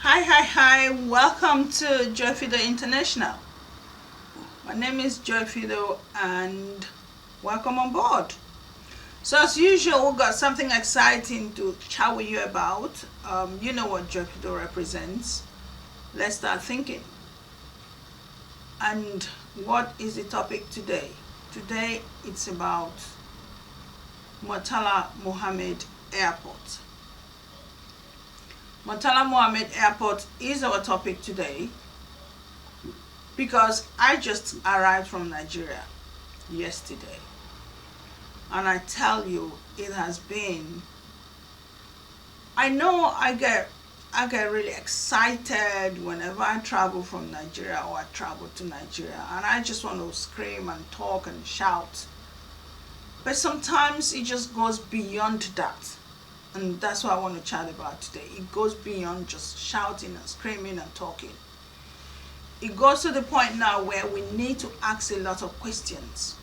Hi, welcome to Joy Fido International. My name is Joy Fido and welcome on board. So as usual, we've got something exciting to chat with you about. You know what Joy Fido represents. Let's start thinking. And what is the topic today? Today it's about Murtala Mohammed Airport. Murtala Mohammed Airport is our topic today because I just arrived from Nigeria yesterday, and I tell you, it has been, I know I get really excited whenever I travel from Nigeria or I travel to Nigeria, and I just want to scream and talk and shout, but sometimes it just goes beyond that. And that's what I want to chat about today. It goes beyond just shouting and screaming and talking. It goes to the point now where we need to ask a lot of questions.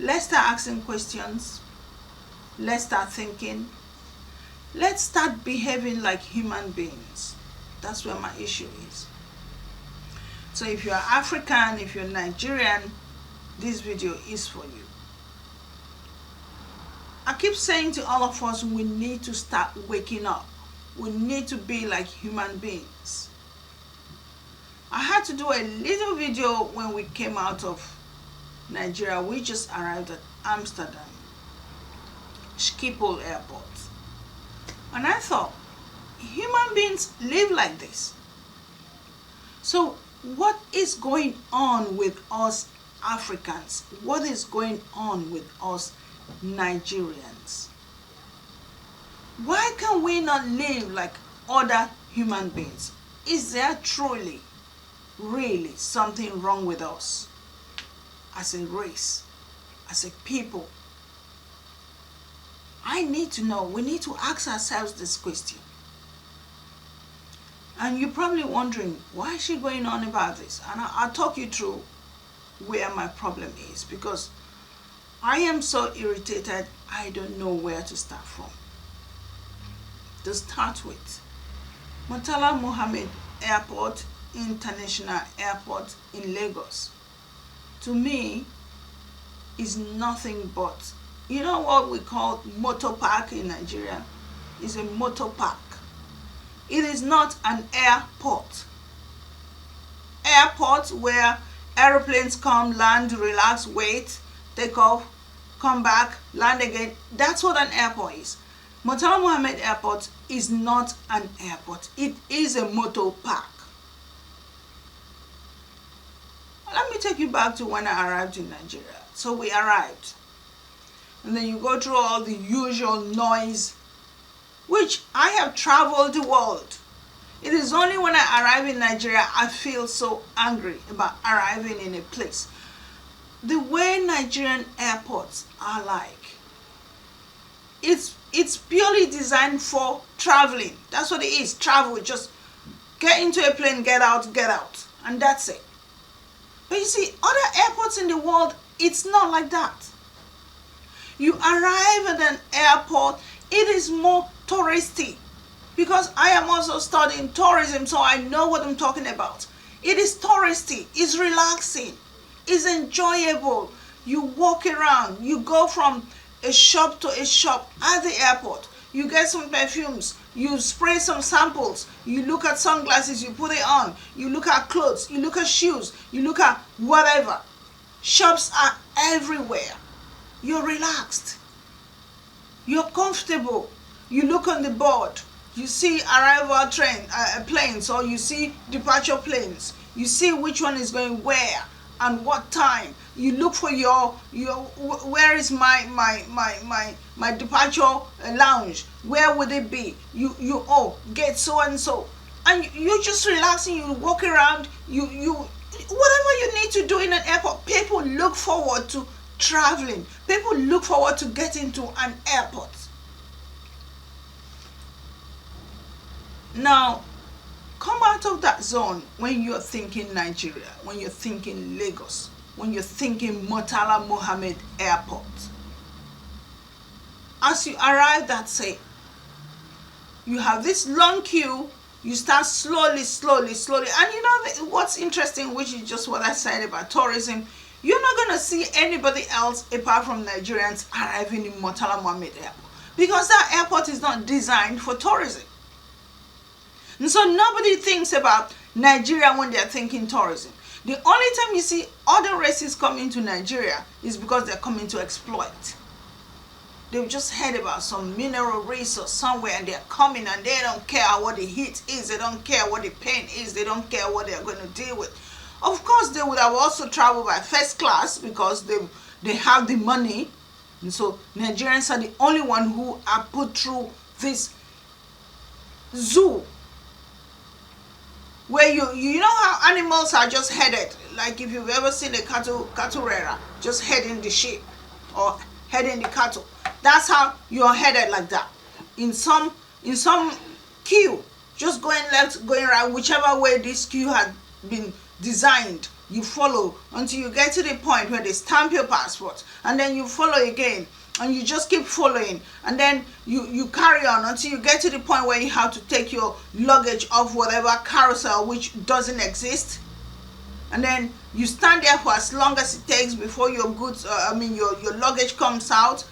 Let's start asking questions. Let's start thinking. Let's start behaving like human beings. That's where my issue is. So if you're African, if you're Nigerian, this video is for you. I keep saying to all of us, we need to start waking up. We need to be like human beings. I had to do a little video when we came out of Nigeria. We just arrived at Amsterdam, Schiphol Airport. And I thought, human beings live like this. So what is going on with us Africans? What is going on with us Nigerians? Why can we not live like other human beings? Is there truly, really something wrong with us as a race, as a people? I need to know. We need to ask ourselves this question. And you're probably wondering, why is she going on about this? And I'll talk you through where my problem is, because I am so irritated, I don't know where to start from. To start with, Murtala Mohammed Airport, International Airport in Lagos, to me, is nothing but, you know what we call motor park in Nigeria? Is a motor park. It is not an airport. Airport where aeroplanes come, land, relax, wait, take off, come back, land again. That's what an airport is. Murtala Mohammed Airport is not an airport. It is a motor park. Let me take you back to when I arrived in Nigeria. So we arrived. And then you go through all the usual noise, which I have traveled the world. It is only when I arrive in Nigeria I feel so angry about arriving in a place. The way Nigerian airports are like, it's purely designed for traveling. That's what it is. Travel, just get into a plane, get out, and that's it. But you see, other airports in the world, it's not like that. You arrive at an airport, it is more touristy, because I am also studying tourism, so I know what I'm talking about. It is touristy, it's relaxing, it's enjoyable. You walk around, you go from a shop to a shop at the airport, you get some perfumes, you spray some samples, you look at sunglasses, you put it on, you look at clothes, you look at shoes, you look at whatever. Shops are everywhere. You're relaxed, you're comfortable. You look on the board, you see arrival planes, or you see departure planes, you see which one is going where and what time. You look for your where is my departure lounge, where would it be? You get so and so, and you're just relaxing. You walk around, you whatever you need to do in an airport. People look forward to traveling. People look forward to getting to an airport. Now, come out of that zone when you're thinking Nigeria, when you're thinking Lagos, when you're thinking Murtala Mohammed Airport. As you arrive, that's it. You have this long queue You start slowly, slowly, slowly. And you know what's interesting, which is just what I said about tourism, you're not going to see anybody else apart from Nigerians arriving in Murtala Mohammed Airport, because that airport is not designed for tourism. And so nobody thinks about Nigeria when they're thinking tourism. The only time you see other races coming to Nigeria is because they're coming to exploit. They've just heard about some mineral resource somewhere and they're coming, and they don't care what the heat is, they don't care what the pain is, they don't care what they're going to deal with. Of course, they would have also traveled by first class because they have the money. And so Nigerians are the only one who are put through this zoo where you know how animals are just headed, like if you've ever seen a cattle rearer just heading the sheep or heading the cattle, that's how you're headed, like that, in some queue, just going left, going right, whichever way this queue had been designed, you follow until you get to the point where they stamp your passport, and then you follow again, and you just keep following, and then you carry on until you get to the point where you have to take your luggage off whatever carousel which doesn't exist, and then you stand there for as long as it takes before your goods your luggage comes out.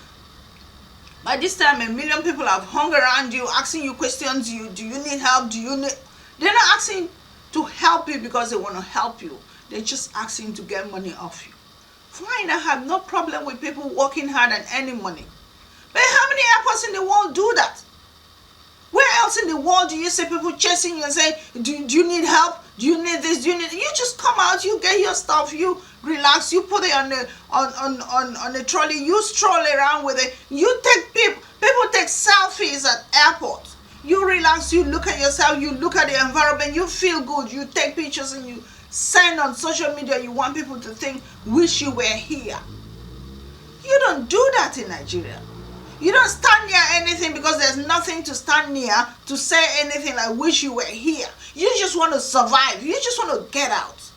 By this time, 1 million people have hung around you, asking you questions. Do you need help? They're not asking to help you because they want to help you. They're just asking to get money off you. Fine, I have no problem with people working hard and earning money. But how many airports in the world do that? Where else in the world do you see people chasing you and saying, do you need help? Do you need this? You just come out, you get your stuff, you relax, you put it on the trolley, you stroll around with it. You take people take selfies at airports. You relax, you look at yourself, you look at the environment, you feel good, you take pictures and you send on social media. You want people to think, wish you were here. You don't do that in Nigeria. You don't stand near anything because there's nothing to stand near to say anything like wish you were here. You just want to survive. You just want to get out.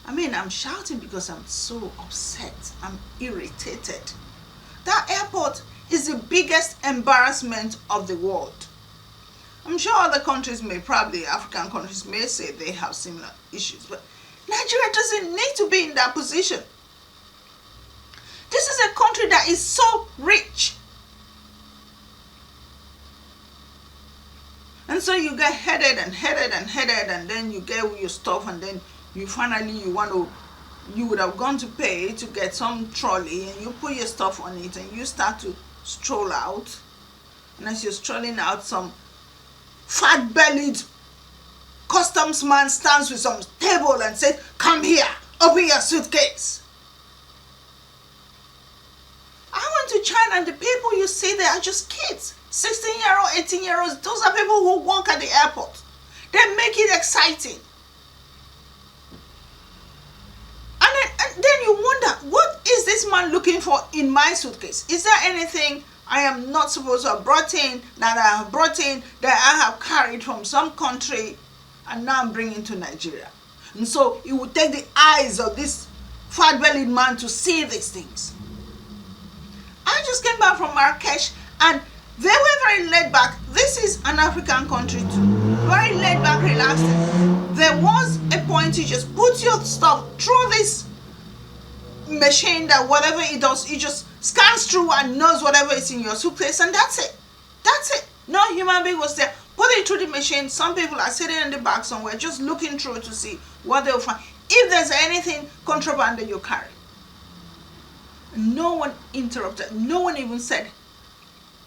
I'm shouting because I'm so upset. I'm irritated. That airport is the biggest embarrassment of the world. I'm sure other countries African countries may say they have similar issues, but Nigeria doesn't need to be in that position. This is a country that is so rich. And so you get headed, and then you get your stuff, and then you would have gone to pay to get some trolley, and you put your stuff on it, and you start to stroll out. And as you're strolling out, some fat-bellied customs man stands with some table and says, "Come here, open your suitcase." I went to China, and the people you see there are just kids, 16-year-old, 18-year-olds. Those are people who work at the airport. They make it exciting. And then you wonder, what is this man looking for in my suitcase? Is there anything I am not supposed to have brought in, that I have brought in, that I have carried from some country, and now I'm bringing to Nigeria? And so it would take the eyes of this fat-bellied man to see these things. I just came back from Marrakesh, and they were very laid back. This is an African country too. Very laid back, relaxing. There was a point you just put your stuff through this machine that whatever it does, it just scans through and knows whatever is in your suitcase, and that's it. That's it. No human being was there. Put it through the machine. Some people are sitting in the back somewhere just looking through to see what they'll find. If there's anything contraband that you carry. No one interrupted. No one even said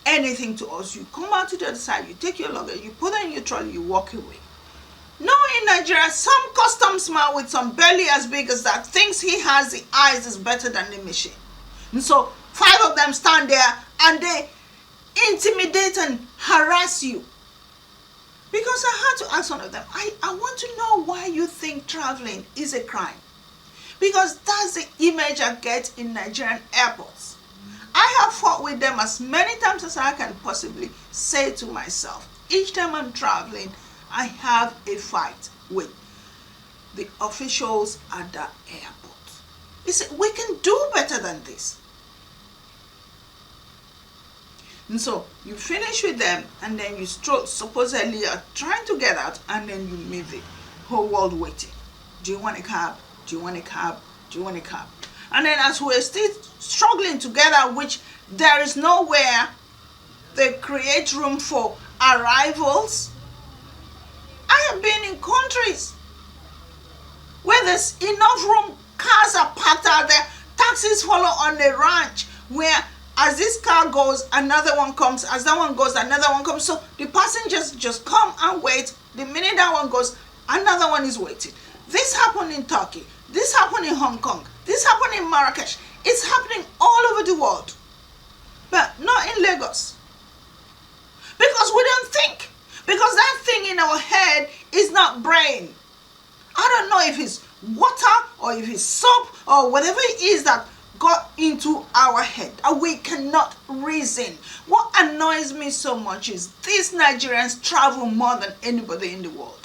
anything to us. You come out to the other side, you take your luggage, you put it in your trolley, you walk away. No, in Nigeria, some customs man with some belly as big as that thinks he has the eyes is better than the machine. And so 5 of them stand there and they intimidate and harass you. Because I had to ask one of them, I want to know why you think traveling is a crime. Because that's the image I get in Nigerian airports. I have fought with them as many times as I can possibly say to myself. Each time I'm traveling, I have a fight with the officials at the airport. You see, we can do better than this. And so you finish with them, and then you stroll, supposedly are trying to get out, and then you meet the whole world waiting. Do you want a cab? Do you want a cab? Do you want a cab? And then as we're still struggling together, which there is nowhere they create room for arrivals. I have been in countries where there's enough room, cars are parked out there, taxis follow on the ranch, where as this car goes, another one comes, as that one goes, another one comes. So the passengers just come and wait. The minute that one goes, another one is waiting. This happened in Turkey. This happened in Hong Kong. This happened in Marrakesh. It's happening all over the world, but not in Lagos. Because we don't think. Because that thing in our head is not brain. I don't know if it's water or if it's soap or whatever it is that got into our head, and we cannot reason. What annoys me so much is these Nigerians travel more than anybody in the world.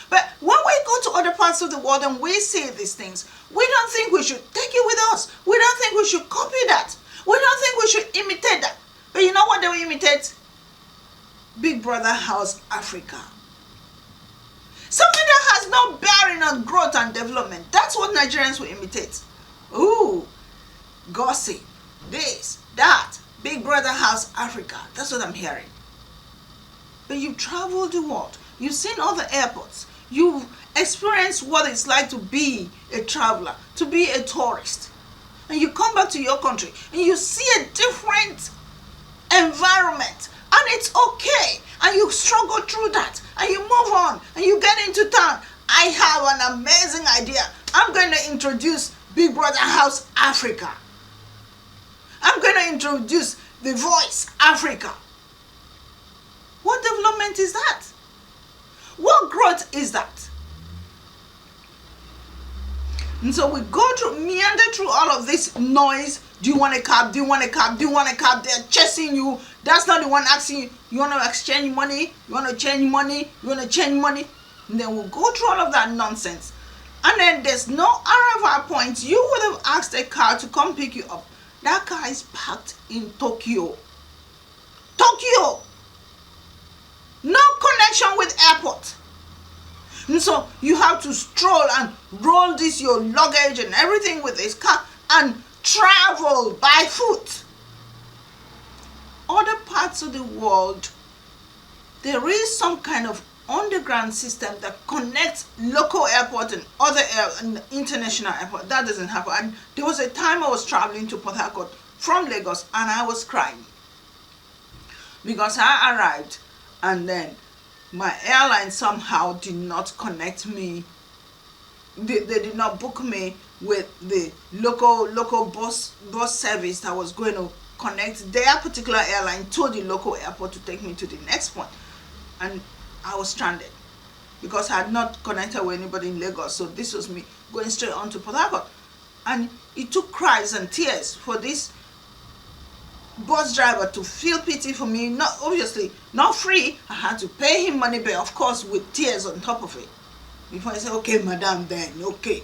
But when we go to other parts of the world and we see these things, we don't think we should take it with us. We don't think we should copy that. We don't think we should imitate that. But you know what they will imitate? Big Brother House Africa. Something that has no bearing on growth and development. That's what Nigerians will imitate. Ooh, gossip, this, that, Big Brother House Africa. That's what I'm hearing. But you've traveled the world. You've seen other airports. You've experienced what it's like to be a traveler, to be a tourist. And you come back to your country and you see a different environment. And it's okay. And you struggle through that. And you move on. And you get into town. I have an amazing idea. I'm going to introduce Big Brother House Africa. I'm going to introduce The Voice Africa. What development is that? What growth is that? And so we go through, meander through all of this noise. Do you want a cab? Do you want a cab? Do you want a cab? They're chasing you. That's not the one asking you. You want to exchange money? You want to change money? You want to change money? And then we'll go through all of that nonsense. And then there's no arrival point. You would have asked a car to come pick you up. That car is parked in Tokyo. Tokyo! No connection with airport. And so you have to stroll and roll this, your luggage and everything with this car and travel by foot. Other parts of the world, there is some kind of underground system that connects local airport and other and international airport. That doesn't happen. And there was a time I was traveling to Port Harcourt from Lagos and I was crying because I arrived and then my airline somehow did not connect me. They did not book me with the local bus service that was going to connect their particular airline to the local airport to take me to the next point. And I was stranded because I had not connected with anybody in Lagos. So this was me going straight on to Port Harcourt. And it took cries and tears for this bus driver to feel pity for me. Not obviously not free. I had to pay him money, but of course with tears on top of it. Before I said, okay, madam, then okay.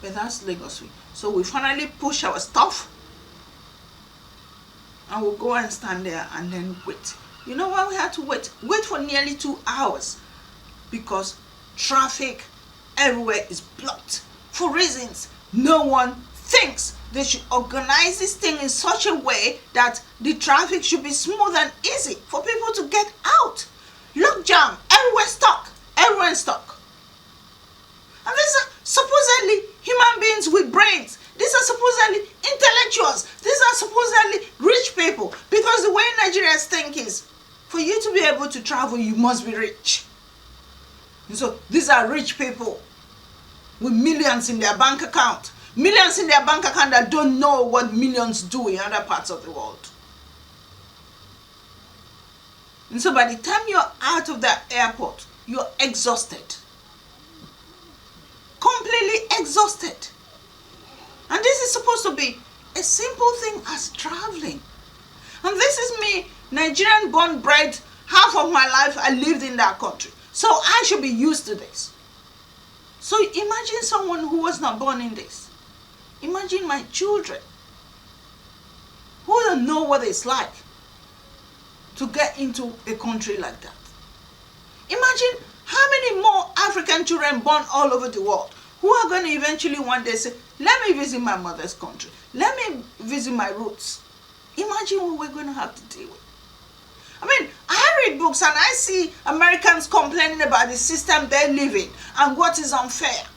But that's Lagos. So we finally push our stuff and we'll go and stand there and then wait. You know why we had to wait? Wait for nearly 2 hours because traffic everywhere is blocked for reasons no one thinks. They should organize this thing in such a way that the traffic should be smooth and easy for people to get out. Look, jam, everywhere stuck. Everyone stuck. And these are supposedly human beings with brains. These are supposedly intellectuals. These are supposedly rich people. Because the way Nigerians think is, for you to be able to travel, you must be rich. And so these are rich people with millions in their bank account. Millions in their bank account that don't know what millions do in other parts of the world. And so by the time you're out of that airport, you're exhausted. Completely exhausted. And this is supposed to be a simple thing as traveling. And this is me, Nigerian born bred. Half of my life I lived in that country. So I should be used to this. So imagine someone who was not born in this. Imagine my children. who don't know what it's like to get into a country like that. Imagine how many more African children born all over the world who are going to eventually one day say, let me visit my mother's country. Let me visit my roots. Imagine what we're going to have to deal with. I mean, I read books and I see Americans complaining about the system they live in and what is unfair.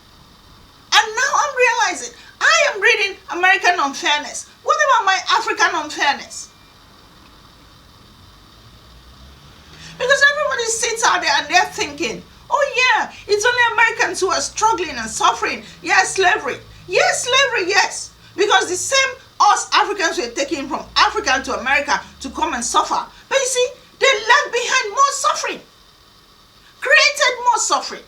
And now I'm realizing I am reading American unfairness. What about my African unfairness? Because everybody sits out there and they're thinking, oh yeah, it's only Americans who are struggling and suffering. Yes, slavery. Yes, slavery, yes. Because the same us Africans were taken from Africa to America to come and suffer. But you see, they left behind more suffering. Created more suffering.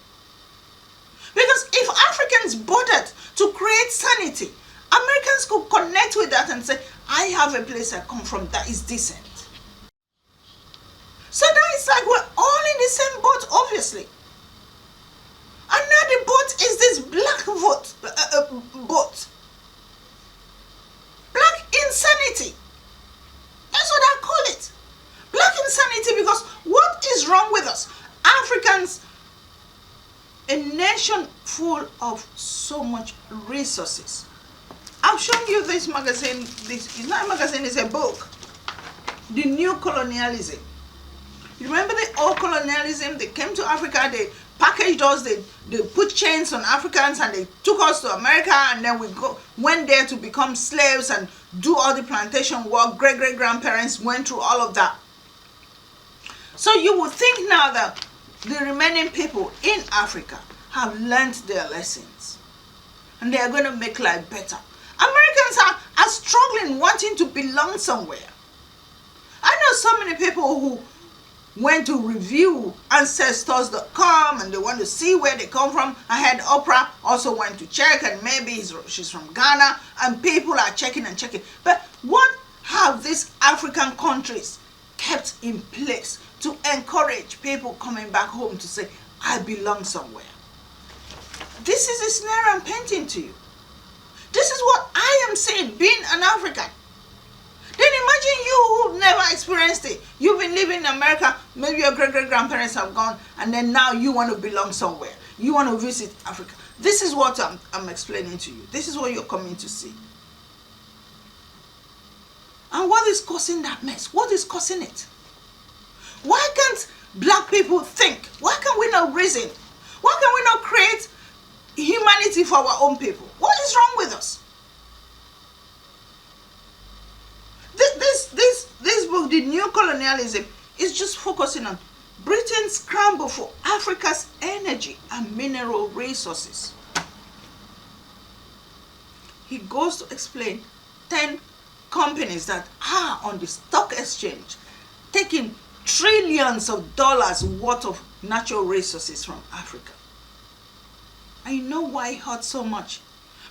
Because if Africans bothered to create sanity, Americans could connect with that and say, I have a place I come from that is decent. So now it's like we're all in the same boat, obviously. And now the boat is this black boat. Black insanity. That's what I call it. Black insanity, because what is wrong with us? Africans, a nation full of so much resources. I've shown you this magazine. This is not a magazine, it's a book. The New Colonialism. You remember the old colonialism? They came to Africa, they packaged us, they put chains on Africans and they took us to America, and then we went there to become slaves and do all the plantation work. Great-great-grandparents went through all of that. So you would think now that the remaining people in Africa have learned their lessons and they are going to make life better. Americans are struggling, wanting to belong somewhere. I know so many people who went to review ancestors.com and they want to see where they come from. I had Oprah also went to check, and maybe she's from Ghana, and people are checking and checking. But what have these African countries kept in place to encourage people coming back home to say, I belong somewhere? This is a snare I'm painting to you. This is what I am saying, being an African. Then imagine you who never experienced it. You've been living in America, maybe your great-great-grandparents have gone, and then now you want to belong somewhere. You want to visit Africa. This is what I'm explaining to you. This is what you're coming to see. And what is causing that mess? What is causing it? Why can't black people think? Why can we not reason? Why can we not create humanity for our own people? What is wrong with us? This book, The New Colonialism, is just focusing on Britain's scramble for Africa's energy and mineral resources. He goes to explain 10 companies that are on the stock exchange taking trillions of dollars worth of natural resources from Africa. And you know why it hurts so much?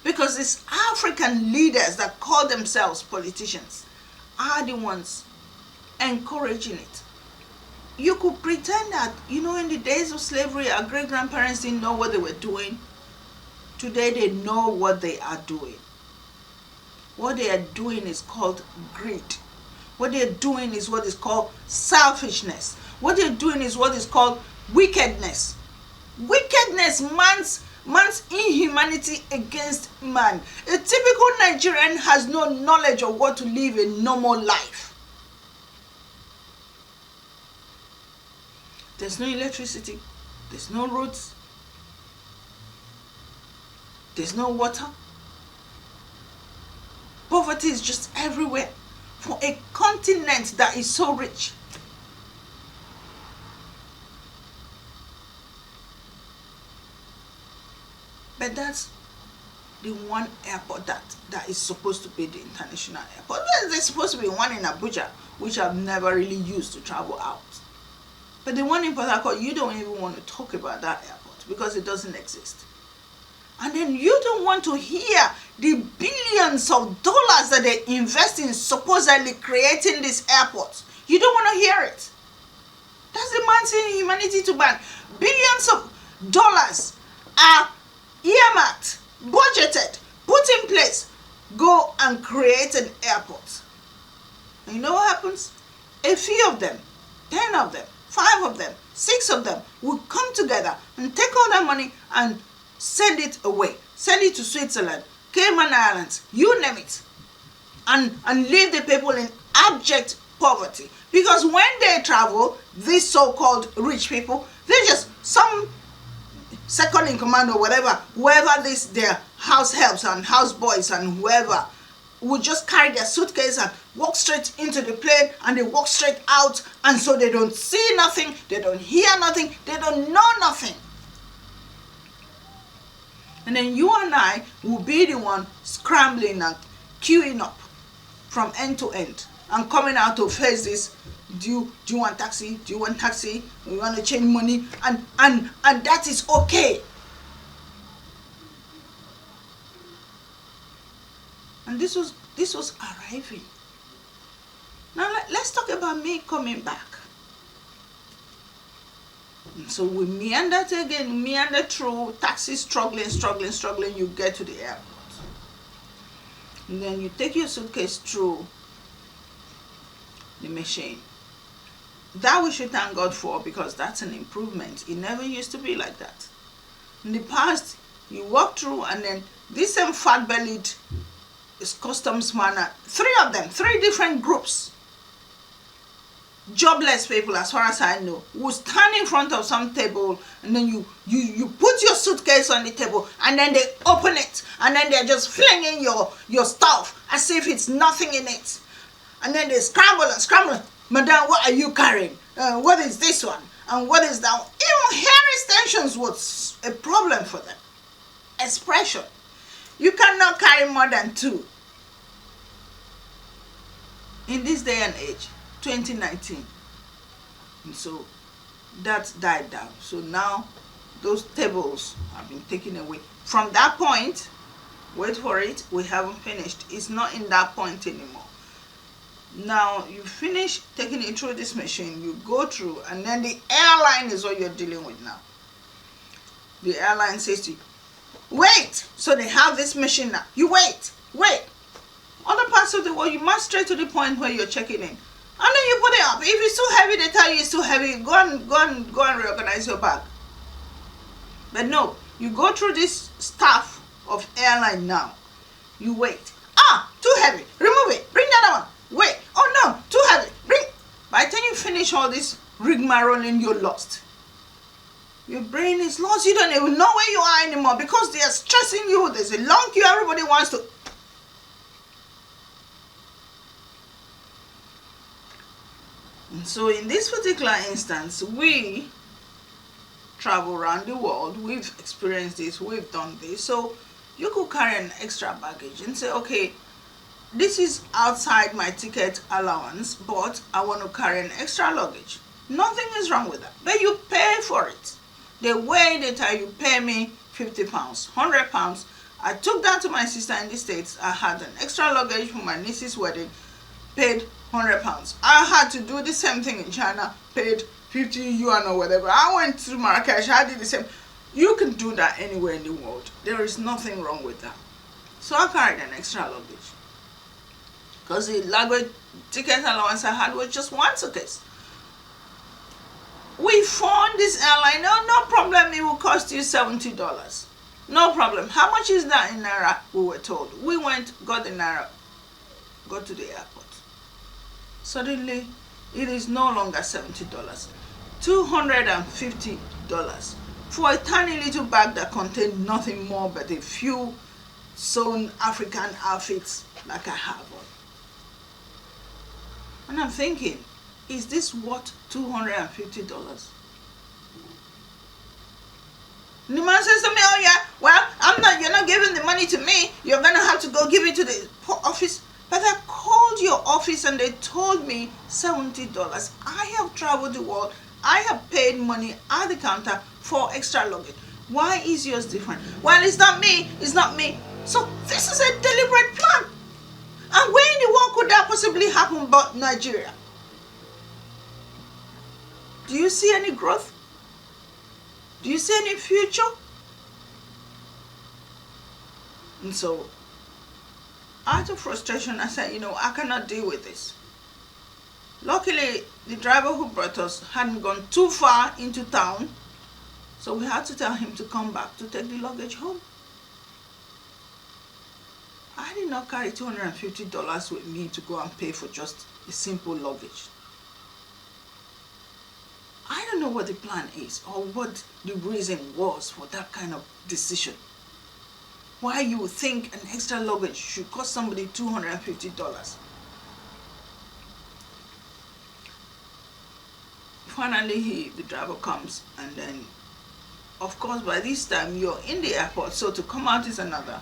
Because these African leaders that call themselves politicians are the ones encouraging it. You could pretend that, in the days of slavery, our great-grandparents didn't know what they were doing. Today they know what they are doing. What they are doing is called greed. What they're doing is what is called selfishness. What they're doing is what is called wickedness. Wickedness, man's inhumanity against man. A typical Nigerian has no knowledge of what to live a normal life. There's no electricity. There's no roads. There's no water. Poverty is just everywhere for a continent that is so rich. But that's the one airport that is supposed to be the international airport. There's supposed to be one in Abuja, which I've never really used to travel out. But the one in Port Harcourt, you don't even want to talk about that airport because it doesn't exist. And then you don't want to hear the billions of dollars that they invest in supposedly creating these airports. You don't want to hear it. That's the man's inhumanity to ban. Billions of dollars are earmarked, budgeted, put in place. Go and create an airport. And you know what happens? A few of them, 10 of them, 5 of them, 6 of them will come together and take all that money and send it away. Send it to Switzerland, Cayman Islands, you name it. And leave the people in abject poverty. Because when they travel, these so-called rich people, they're just some second in command or whatever, whoever this their house helps and house boys and whoever will just carry their suitcase and walk straight into the plane, and they walk straight out, and so they don't see nothing, they don't hear nothing, they don't know nothing. And then you and I will be the one scrambling and queuing up from end to end and coming out to face this. Do you want taxi? Do you want taxi? You want to change money? And that is okay. And this was arriving. Now let's talk about me coming back. And so we meandered through, taxi struggling, you get to the airport. And then you take your suitcase through the machine. That we should thank God for, because that's an improvement. It never used to be like that. In the past, you walk through, and then this same fat-bellied customs man, 3 of them, 3 different groups, jobless people as far as I know, will stand in front of some table, and then you put your suitcase on the table, and then they open it, and then they're just flinging your stuff as if it's nothing in it. And then they scramble. Madam, what are you carrying? What is this one? And what is that one? Even hair extensions was a problem for them. Expression. You cannot carry more than 2. In this day and age, 2019. And so that died down. So now those tables have been taken away. From that point, wait for it, we haven't finished. It's not in that point anymore. Now you finish taking it through this machine, you go through, and then the airline is what you're dealing with now. The airline says to you, wait. So they have this machine now. You wait. Other parts of the world, you march straight to the point where you're checking in. And then you put it up. If it's too heavy, they tell you it's too heavy. Go and reorganize your bag. But no, you go through this staff of airline now. You wait. Too heavy. Remove it. Bring the other one. Wait. Oh no, too heavy. Bring. By the time you finish all this rigmaroling, you're lost. Your brain is lost. You don't even know where you are anymore because they are stressing you. There's a long queue. Everybody wants to. And so in this particular instance, we travel around the world. We've experienced this. We've done this. So you could carry an extra baggage and say, okay, this is outside my ticket allowance, but I want to carry an extra luggage. Nothing is wrong with that. But you pay for it. The way they tell you, pay me £50, £100. I took that to my sister in the States. I had an extra luggage for my niece's wedding, paid £100. I had to do the same thing in China, paid 50 yuan or whatever. I went to Marrakesh, I did the same. You can do that anywhere in the world. There is nothing wrong with that. So I carried an extra luggage. Because the luggage ticket allowance I had was just one suitcase. We phoned this airline, no problem, it will cost you $70. No problem. How much is that in Naira? We were told. We went, got the Naira, got to the airport. Suddenly, it is no longer $70. $250 for a tiny little bag that contained nothing more but a few sewn African outfits like I have on. And I'm thinking, is this worth $250? And the man says to me, oh yeah, well, you're not giving the money to me. You're going to have to go give it to the office. But I called your office and they told me $70. I have traveled the world. I have paid money at the counter for extra luggage. Why is yours different? Well, it's not me. It's not me. So this is a deliberate plan. And where in the world could that possibly happen but Nigeria? Do you see any growth? Do you see any future? And so, out of frustration, I said, I cannot deal with this. Luckily, the driver who brought us hadn't gone too far into town, so we had to tell him to come back to take the luggage home. I did not carry $250 with me to go and pay for just a simple luggage. I don't know what the plan is or what the reason was for that kind of decision. Why you would think an extra luggage should cost somebody $250. Finally, the driver comes, and then, of course, by this time you're in the airport, so to come out is another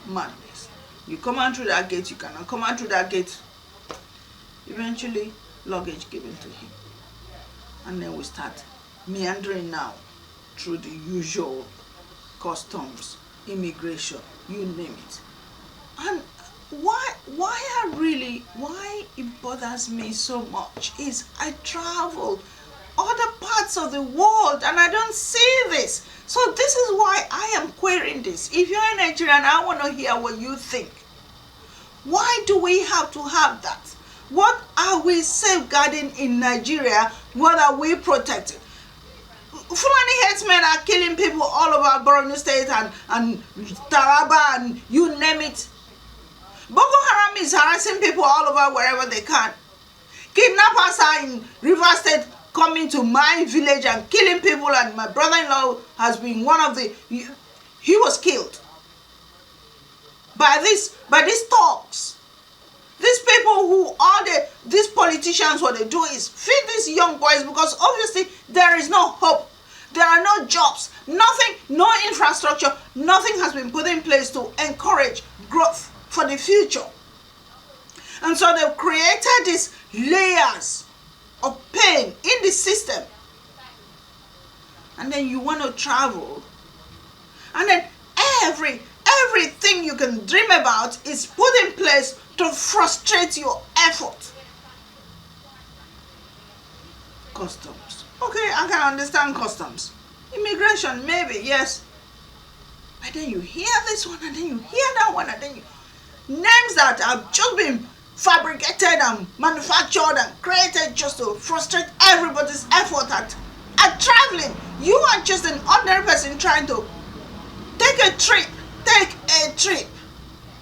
madness. You come out through that gate, you cannot come out through that gate. Eventually, luggage given to him. And then we start meandering now through the usual customs, immigration, you name it. And why it bothers me so much is I travel other parts of the world and I don't see this. So this is why I am querying this. If you're in Nigeria, I want to hear what you think. Why do we have to have that? What are we safeguarding in Nigeria? What are we protecting? Fulani headsmen are killing people all over Borno State and Taraba and you name it. Boko Haram is harassing people all over wherever they can. Kidnappers are in River State coming to my village and killing people, and my brother-in-law has been one of the... He was killed by these thugs. These people who these politicians, what they do is feed these young boys because obviously there is no hope. There are no jobs, nothing, no infrastructure, nothing has been put in place to encourage growth for the future. And so they've created these layers of pain in the system. And then you want to travel. And then everything you can dream about is put in place to frustrate your effort. Customs. Okay, I can understand customs. Immigration, maybe, yes. But then you hear this one, and then you hear that one, and then names that have just been fabricated and manufactured and created just to frustrate everybody's effort at traveling. You are just an ordinary person trying to take a trip.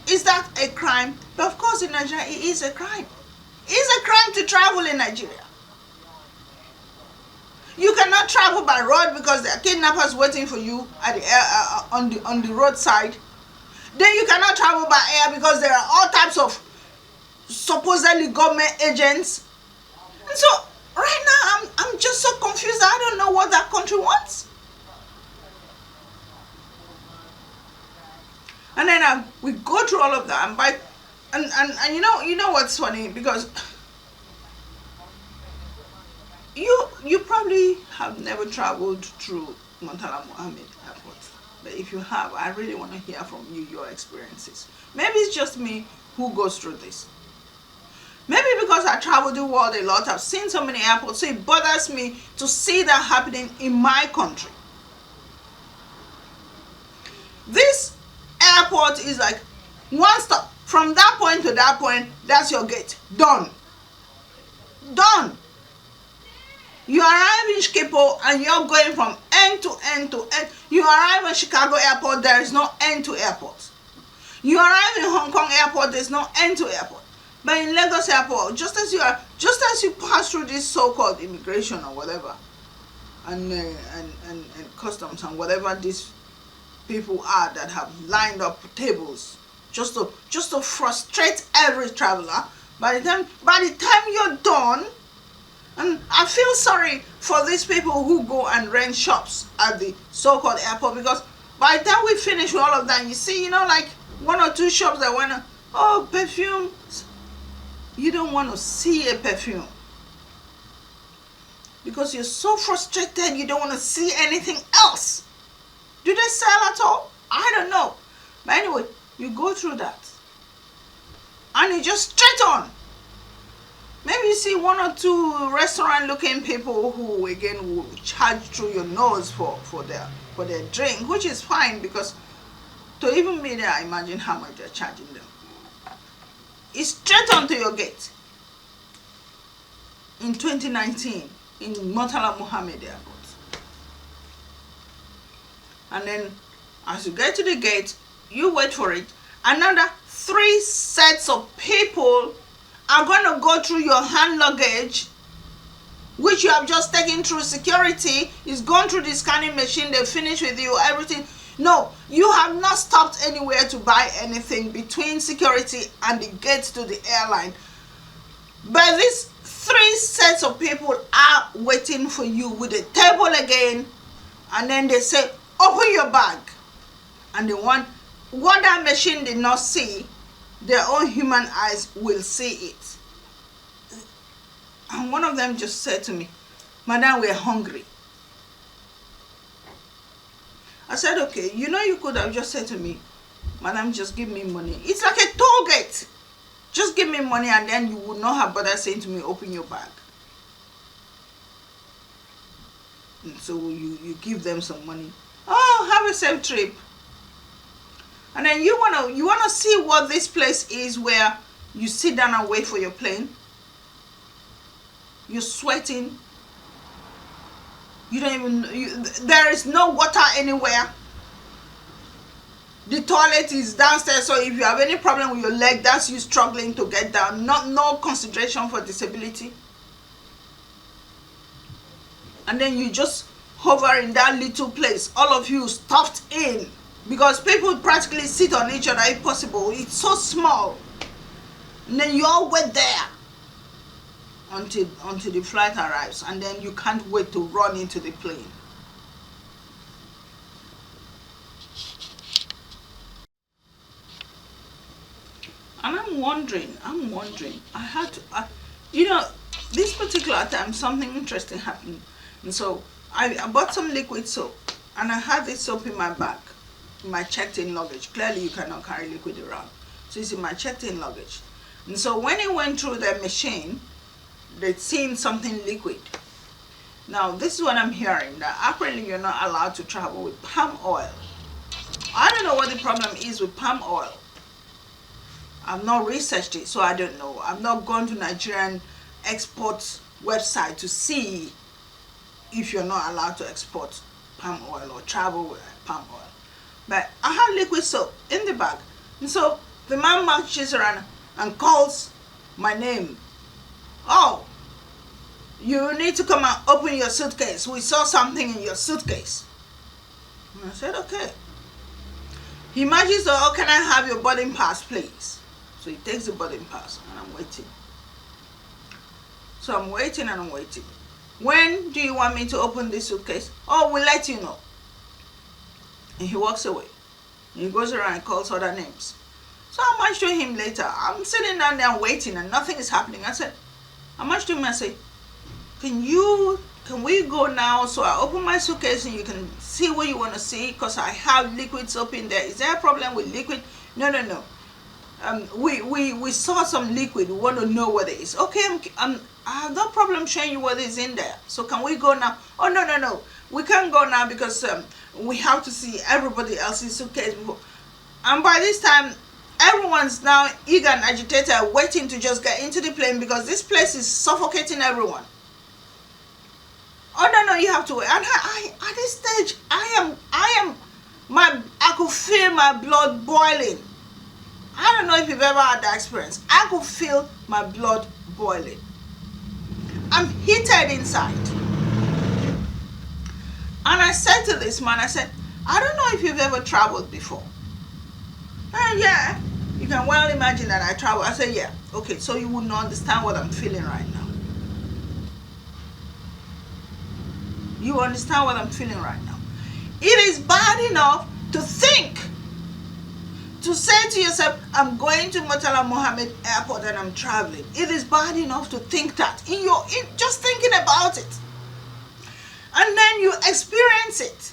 Is that a crime? But of course in Nigeria it is a crime. It is a crime to travel in Nigeria. You cannot travel by road because there are kidnappers waiting for you at the on the roadside. Then you cannot travel by air because there are all types of supposedly government agents. And so right now I'm just so confused. I don't know what that country wants. And then we go through all of that, and you know what's funny, because you probably have never traveled through Murtala Mohammed Airport, but if you have, I really want to hear from you your experiences. Maybe it's just me who goes through this. Maybe because I travel the world a lot, I've seen so many airports, so it bothers me to see that happening in my country. This airport is like one stop. From that point to that point, that's your gate. Done. You arrive in Schiphol and you're going from end to end to end. You arrive at Chicago airport, there is no end to airport. You arrive in Hong Kong airport, there's no end to airport. But in Lagos airport, just as you pass through this so-called immigration or whatever, and customs and whatever these people are that have lined up tables just to frustrate every traveler, by the time you're done, and I feel sorry for these people who go and rent shops at the so-called airport, because by the time we finish with all of that, you see, like one or two shops that want to, oh, perfume. You don't want to see a perfume because you're so frustrated you don't want to see anything else. Do they sell at all? I don't know. But anyway, you go through that and you just straight on. Maybe you see one or two restaurant looking people who again will charge through your nose for their drink, which is fine, because to even be there, imagine how much they're charging them. It's straight on to your gate. in 2019 in Murtala Mohammed Airport. And then as you get to the gate, you wait for it. Another 3 sets of people are going to go through your hand luggage, which you have just taken through security. Is gone through the scanning machine. They finish with you, everything. No, you have not stopped anywhere to buy anything between security and the gate to the airline. But these 3 sets of people are waiting for you with a table again, and then they say, open your bag. And they want what that machine did not see, their own human eyes will see it. And one of them just said to me, Madam, we're hungry. I said, okay, you could have just said to me, Madam, just give me money. It's like a toll gate. Just give me money, and then you would not have bothered saying to me, open your bag. And so you give them some money. Oh, have a safe trip. And then you wanna see what this place is where you sit down and wait for your plane. You're sweating. You don't even there is no water anywhere. The toilet is downstairs, so if you have any problem with your leg, that's you struggling to get down. No consideration for disability. And then you just hover in that little place, all of you stuffed in, because people practically sit on each other if possible. It's so small. And then you all wait there until the flight arrives, and then you can't wait to run into the plane. And I'm wondering, I had to, this particular time something interesting happened. And so I bought some liquid soap, and I had this soap in my bag, in my checked-in luggage. Clearly you cannot carry liquid around. So it's in my checked-in luggage. And so when it went through the machine, they'd seen something liquid. Now this is what I'm hearing, that apparently you're not allowed to travel with palm oil. I don't know what the problem is with palm oil. I've not researched it, so I don't know. I've not gone to Nigerian export website to see if you're not allowed to export palm oil or travel with palm oil. But I had liquid soap in the bag. And so the man marches around and calls my name. Oh, you need to come and open your suitcase. We saw something in your suitcase. And I said, okay. He marches, oh, can I have your boarding pass, please? So he takes the boarding pass, and I'm waiting. So I'm waiting and I'm waiting. When do you want me to open this suitcase? Oh, we'll let you know. And he walks away. And he goes around and calls other names. So I marched to him later. I'm sitting down there waiting and nothing is happening. I marched to him and said, can we go now? So I open my suitcase and you can see what you want to see, because I have liquid soap in there. Is there a problem with liquid? No. We saw some liquid. We want to know what it is. Okay, I have no problem showing you what is in there. So can we go now? Oh, no. We can't go now because we have to see everybody else's suitcase before. And by this time, everyone's now eager and agitated, waiting to just get into the plane, because this place is suffocating everyone. Oh, no, you have to wait. And at this stage, I could feel my blood boiling. I don't know if you've ever had that experience. I could feel my blood boiling. I'm heated inside. And I said to this man, I said, I don't know if you've ever traveled before. Yeah, you can well imagine that I travel. I said, yeah. Okay, so you would not understand what I'm feeling right now. You understand what I'm feeling right now. It is bad enough to think, to say to yourself, I'm going to Murtala Mohammed Airport and I'm traveling. It is bad enough to think that. Just thinking about it. And then you experience it.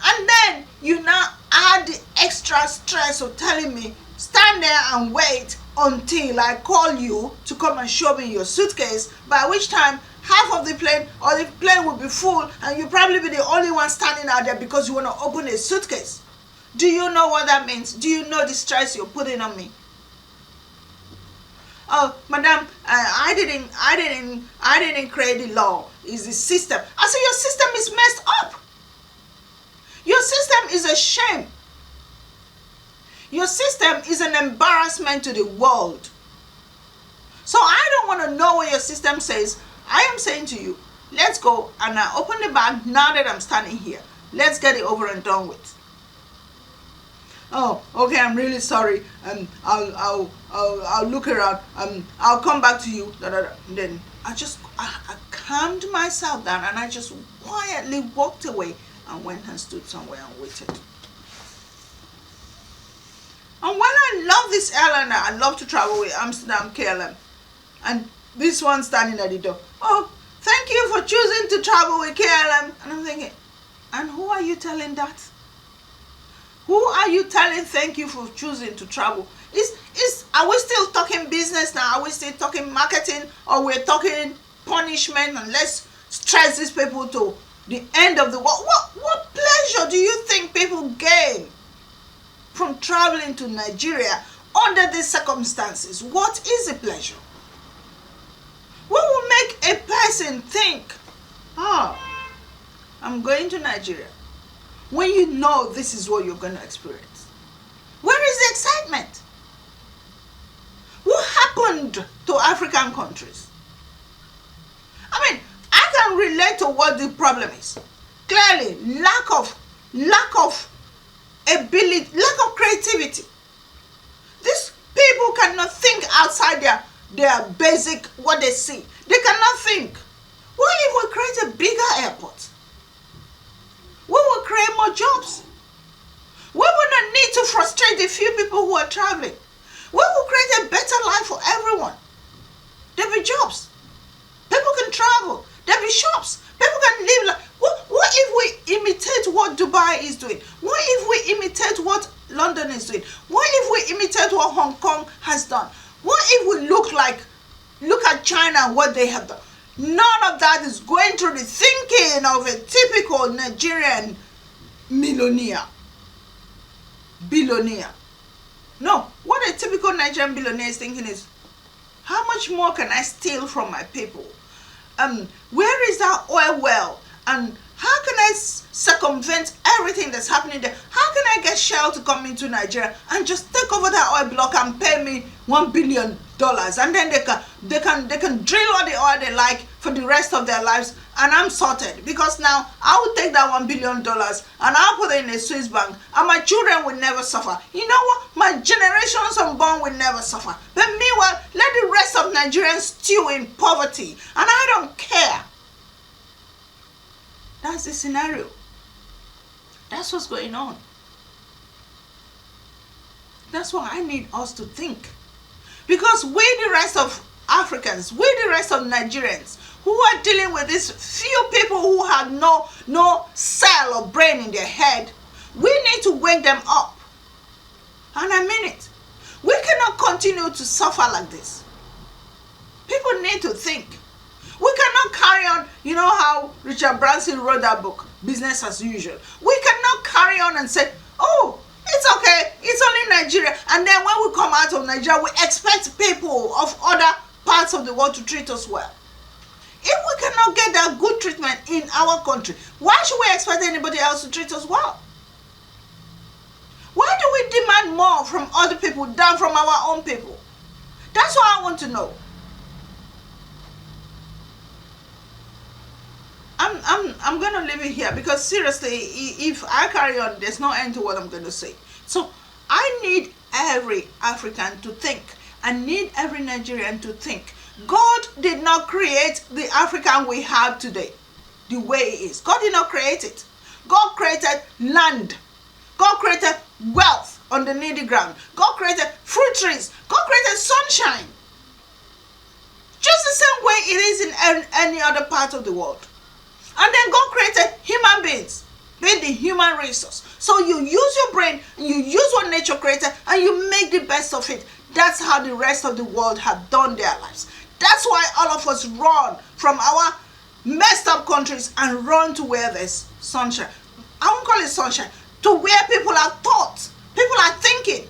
And then you now add the extra stress of telling me, stand there and wait until I call you to come and show me your suitcase, by which time half of the plane or the plane will be full and you'll probably be the only one standing out there because you want to open a suitcase. Do you know what that means? Do you know the stress you're putting on me? oh, madam, I didn't create the law. It's the system. I say your system is messed up. Your system is a shame. Your system is an embarrassment to the world. So I don't want to know what your system says. I am saying to you, let's go, and I open the bag now that I'm standing here. Let's get it over and done with. Oh, okay, I'm really sorry. I'll look around. I'll come back to you. Then I calmed myself down, and I just quietly walked away and went and stood somewhere and waited. And when I love this airline, I love to travel with Amsterdam KLM. And this one standing at the door. Oh, thank you for choosing to travel with KLM. And I'm thinking, and who are you telling that? Who are you telling thank you for choosing to travel? Are we still talking business now? Are we still talking marketing? Or we're talking punishment and let's stress these people to the end of the world? What pleasure do you think people gain from traveling to Nigeria under these circumstances? What is the pleasure? What will make a person think, oh, I'm going to Nigeria, when you know this is what you're going to experience? Where is the excitement? What happened to African countries? I mean, I can relate to what the problem is. Clearly, lack of ability, lack of creativity. These people cannot think outside their basic, what they see. They cannot think. What if we create a bigger airport? We will create more jobs. We will not need to frustrate the few people who are traveling. We will create a better life for everyone. There'll be jobs. People can travel. There'll be shops. People can live. What if we imitate what Dubai is doing? What if we imitate what London is doing? What if we imitate what Hong Kong has done? What if we look at China and what they have done? None of that is going through the thinking of a typical Nigerian billionaire. No, what a typical Nigerian billionaire is thinking is, how much more can I steal from my people? Where is that oil well? And how can I circumvent everything that's happening there? How can I get Shell to come into Nigeria and just take over that oil block and pay me $1 billion? And then they can drill all the oil they like for the rest of their lives, and I'm sorted, because now I will take that $1 billion and I'll put it in a Swiss bank, and my children will never suffer. You know what? My generations unborn will never suffer. But meanwhile, let the rest of Nigerians stew in poverty, and I don't care. That's the scenario. That's what's going on. That's what I need us to think. Because we, the rest of Africans, we, the rest of Nigerians, who are dealing with these few people who have no cell or brain in their head, we need to wake them up. And I mean it. We cannot continue to suffer like this. People need to think. We cannot carry on, you know how Richard Branson wrote that book, Business as Usual. We cannot carry on and say, oh, it's okay, it's only Nigeria. And then when we come out of Nigeria, we expect people of other parts of the world to treat us well. If we cannot get that good treatment in our country, why should we expect anybody else to treat us well? Why do we demand more from other people than from our own people? That's what I want to know. I'm going to leave it here, because seriously, if I carry on, there's no end to what I'm going to say. So I need every African to think. I need every Nigerian to think. God did not create the African we have today the way it is. God did not create it. God created land. God created wealth underneath the ground. God created fruit trees. God created sunshine. Just the same way it is in any other part of the world. And then God created human beings, being the human resource. So you use your brain, and you use what nature created, and you make the best of it. That's how the rest of the world have done their lives. That's why all of us run from our messed up countries and run to where there's sunshine. I won't call it sunshine. To where people are thought, people are thinking.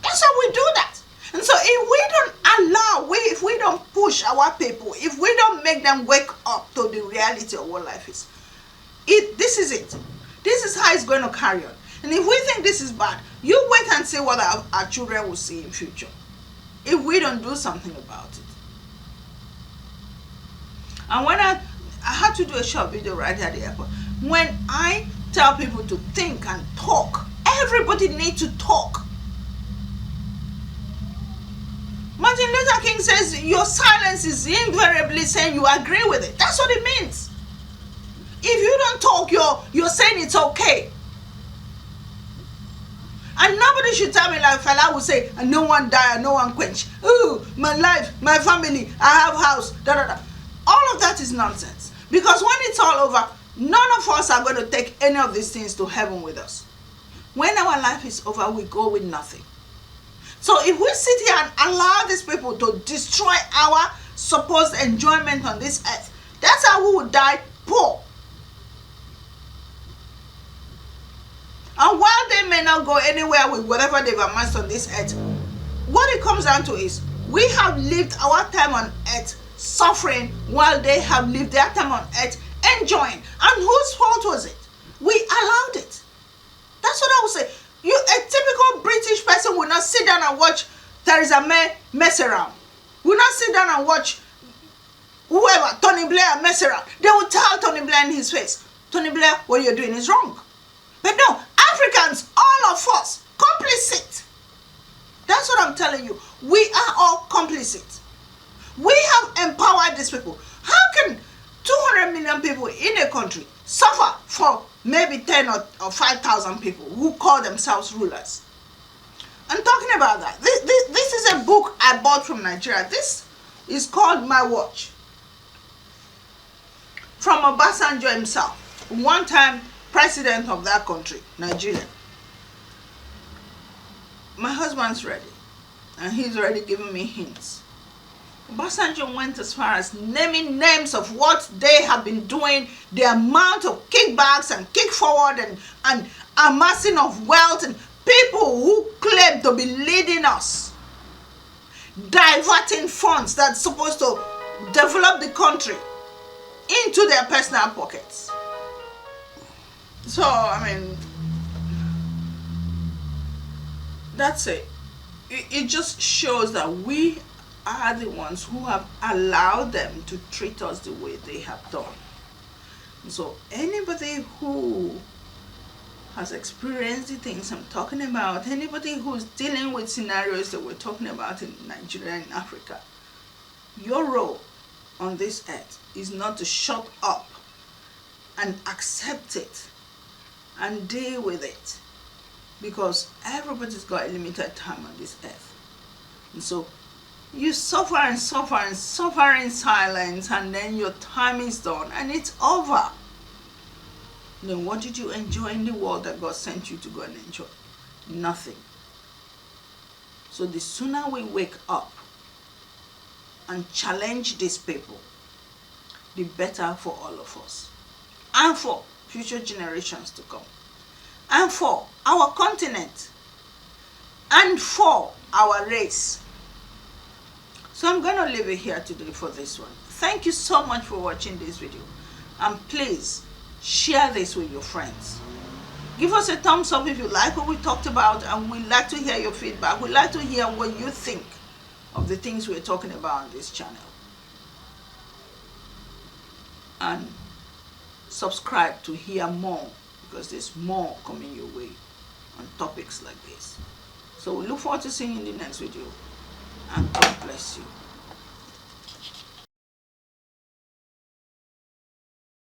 That's how we do that. And so if we don't allow, if we don't push our people, if we don't make them wake up to the reality of what life is, this is it. This is how it's going to carry on. And if we think this is bad, you wait and see what our children will see in future if we don't do something about it. And when I had to do a short video right at the airport, when I tell people to think and talk, everybody needs to talk. Martin Luther King says your silence is invariably saying you agree with it. That's what it means. If you don't talk, you're saying it's okay. And nobody should tell me like Fela would say, and no one die and no one quench. Ooh, my life, my family, I have house, da da da. All of that is nonsense. Because when it's all over, none of us are going to take any of these things to heaven with us. When our life is over, we go with nothing. So if we sit here and allow these people to destroy our supposed enjoyment on this earth, that's how we will die poor. And while they may not go anywhere with whatever they've amassed on this earth, what it comes down to is we have lived our time on earth suffering while they have lived their time on earth enjoying. And whose fault was it? We allowed it. That's what I would say. A typical British person will not sit down and watch Theresa May mess around. Will not sit down and watch whoever, Tony Blair, mess around. They will tell Tony Blair in his face, Tony Blair, what you're doing is wrong. But no, Africans, all of us, complicit. That's what I'm telling you. We are all complicit. We have empowered these people. How can 200 million people in a country suffer for maybe 10 or 5,000 people who call themselves rulers? I'm talking about that. This is a book I bought from Nigeria. This is called My Watch. From Obasanjo himself, one-time president of that country, Nigeria. My husband's ready, and he's already given me hints. Obasanjo went as far as naming names of what they have been doing, the amount of kickbacks and kick forward and amassing of wealth, and people who claim to be leading us, diverting funds that's supposed to develop the country into their personal pockets. So, I mean, that's it. It just shows that we are the ones who have allowed them to treat us the way they have done. So anybody who has experienced the things I'm talking about, anybody who's dealing with scenarios that we're talking about in Nigeria and Africa, your role on this earth is not to shut up and accept it and deal with it, because everybody's got a limited time on this earth. And so you suffer and suffer and suffer in silence, and then your time is done and it's over. Then what did you enjoy in the world that God sent you to go and enjoy? Nothing. So the sooner we wake up and challenge these people, the better for all of us, and for future generations to come, and for our continent, and for our race. So I'm going to leave it here today for this one. Thank you so much for watching this video, and please share this with your friends. Give us a thumbs up if you like what we talked about, and we'd like to hear your feedback. We'd like to hear what you think of the things we're talking about on this channel. And subscribe to hear more, because there's more coming your way on topics like this. So we look forward to seeing you in the next video, and God bless you.